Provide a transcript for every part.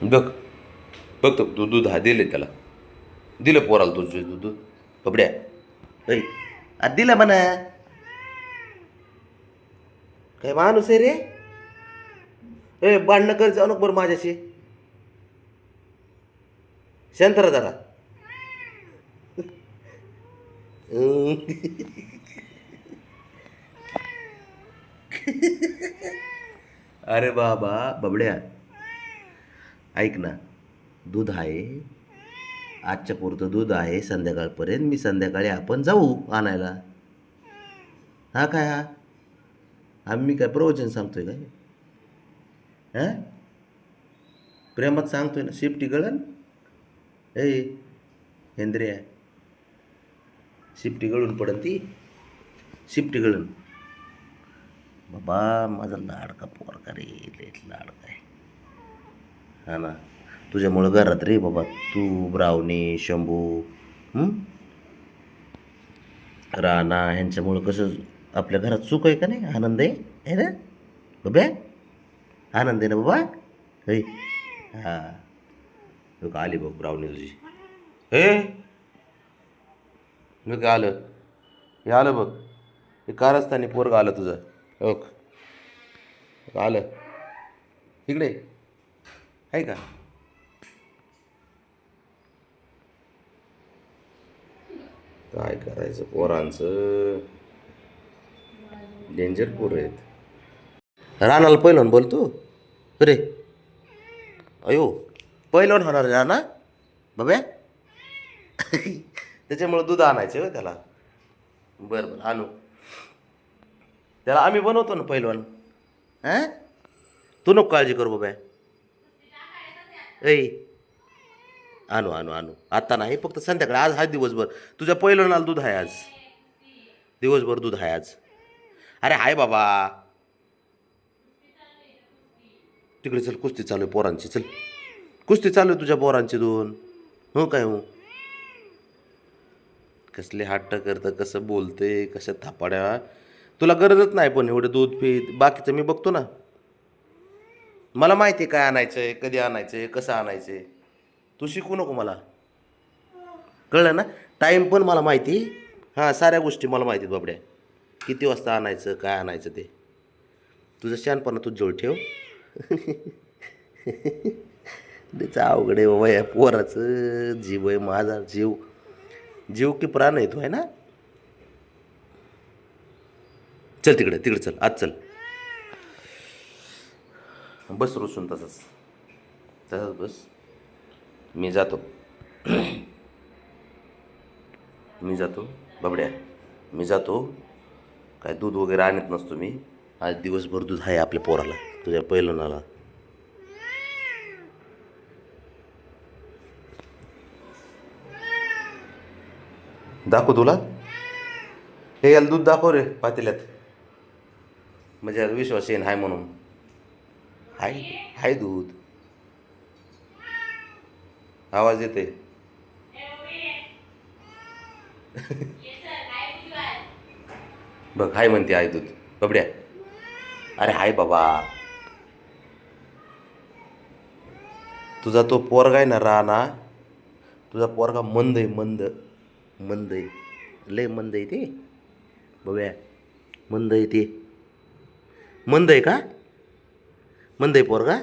बघ बघ तो दूध दूध हा दिले त्याला, दिलं पोराला तुझं दूध दूध बबड्या. ऐ आज दिलं म्हणा. काय माणूस आहे रे. ए भांडणं कर जाऊ नको बरं माझ्याशी. शांत राहा जरा. अरे बाबा बबड्या, ऐक ना, दूध आहे आजच्या पुरतं, दूध आहे संध्याकाळपर्यंत. मी संध्याकाळी आपण जाऊ आणायला. हा काय हा आम्ही काय प्रवचन सांगतोय काय? हां प्रेमात सांगतोय ना. शिफ्टी गळन. ए हेंद्रिया, शिफ्टी गळून पडन ती. शिफ्टी गळून. बाबा माझा लाडका पोरका रे, लयच लाडका आहे. हा ना, तुझ्यामुळं घरात रे बाबा, तू ब्रावणी शंभू राणा ह्यांच्यामुळं कसं आपल्या घरात सुख आहे का नाही, आनंद आहे ना बाबा. आनंद आहे ना बाबा. हे हां लोक आली बघ ब्रावणी तुझी. हे मी काय आलं, हे आलं बघ, हे कारस्थानी पोरग आलं तुझं. ओक आलं इकडे आहे का. काय करायचं पोरांचं, डेंजर पोरं आहेत. रानाला पहिलवान बोलतो रे. अयो पहिलवान होणार राणा बाब्या. त्याच्यामुळं दूध आणायचं हो त्याला. बरं बरं आणू, त्याला आम्ही बनवतो ना पहिलवान. हां तू नको काळजी करू बाबा. ऐ आणू आणू आणू, आत्ता नाही, फक्त संध्याकाळी. आज हा दिवसभर तुझ्या पहिलवानाला दूध आहे आज, दिवसभर दूध आहे आज. अरे हाय बाबा, तिकडे चल, कुस्ती चालू आहे पोरांची. चल कुस्ती चालू आहे तुझ्या पोरांची दोन. हो काय हो, कसले हट्ट करतं, कसं बोलते, कशा थापाड्या. तुला गरजच नाही पण एवढं दूध पीत. बाकीचं मी बघतो ना, मला माहिती आहे काय आणायचं आहे, कधी आणायचं आहे, कसं आणायचं आहे. तू शिकू नको मला, कळलं ना. टाईम पण मला माहिती. हां साऱ्या गोष्टी मला माहिती आहेत बाबड्या, किती वाजता आणायचं, काय आणायचं ते. तुझं शहाणपणा तू जवळ ठेव. त्याचं अवघड आहे बाबा या पोराचं. जीव आहे माझा, जीव जीव की प्राण आहे तो, आहे ना. चल तिकडे तिकडे चल, आज चल. बस रुसून तसंच तसंच बस. मी जातो. मी जातो बाबड्या, मी जातो. काय दूध वगैरे आणत नसतो मी. आज दिवसभर दूध आहे आपल्या पोराला, तुझ्या पहिलवानाला. दाखव तुला. हे याला दूध दाखव रे पातेल्यात, म्हणजे याला विश्वास येईन हाय म्हणून. हाय हाय दूध. आवाज येते. बघ हाय म्हणते, हाय दूध बबड्या. अरे हाय बाबा, तुझा तो पोरगा आहे ना राणा, तुझा पोरगा मंद आहे, मंद मंद आहे, लय मंद आहे ते बघ्या. मंद आहे ते. मंद आहे का, मंद आहे पोरगा.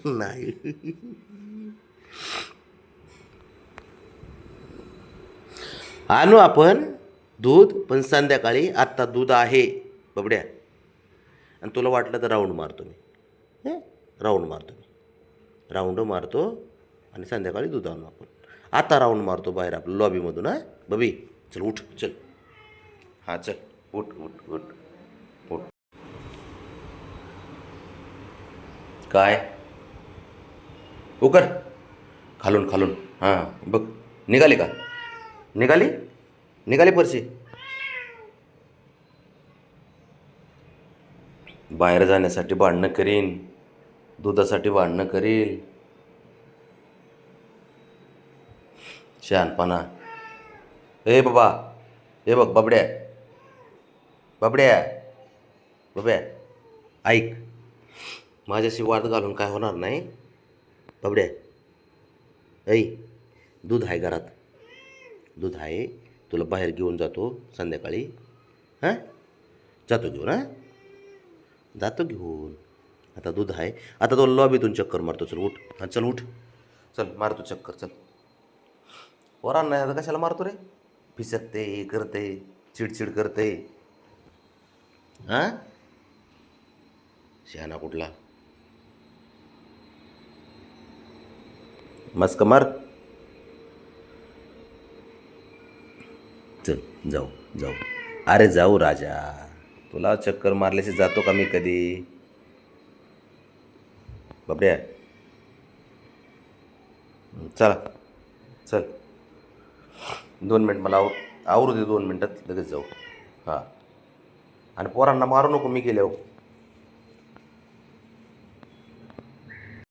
नाही आणू आपण दूध, पण संध्याकाळी. आत्ता दूध आहे बबड्या. आणि तुला वाटलं तर राऊंड मारतो मी. राऊंड मारतो मी, राऊंड मारतो आणि संध्याकाळी दूध आणू आपण. आता राऊंड मारतो बाहेर आपलं लॉबीमधून. हां बबी चल, उठ चल. हां चल, उठ उठ उठ उठ. काय उकर खालून खालून. हां बघ निघाली का, निघाली, निघाली परशी. बाहेर जाण्यासाठी भांडणं करीन, दुधासाठी भांडणं करील. शहाणपणा. ए बाबा, हे बघ बाबड्या, बाबड्या बाब्या, ऐक. माझ्याशी वाद घालून काय होणार नाही. बाबड्या, ऐ दूध आहे घरात, दूध आहे, तुला बाहेर घेऊन जातो संध्याकाळी. हां, जातो घेऊन. हां, जातो घेऊन. आता दूध आहे. आता तो लॉबीतून चक्कर मारतो. चल उठ. हां चल उठ. चल मारतो चक्कर. चल. पोरांना आता कशाला मारतो रे? फिसकते, करते, चिडचिड करते. हां, शहाणा कुठला. मस्क मार. चल जाऊ जाऊ. अरे जाऊ राजा, तुला चक्कर मारल्याशी जातो का मी कधी? बाबड्या, चला चल. 2 मिनिट मला आवरू दे, 2 मिनटात लगेच जाऊ. हां, आणि पोरांना मारू नको मी गेल्यावर.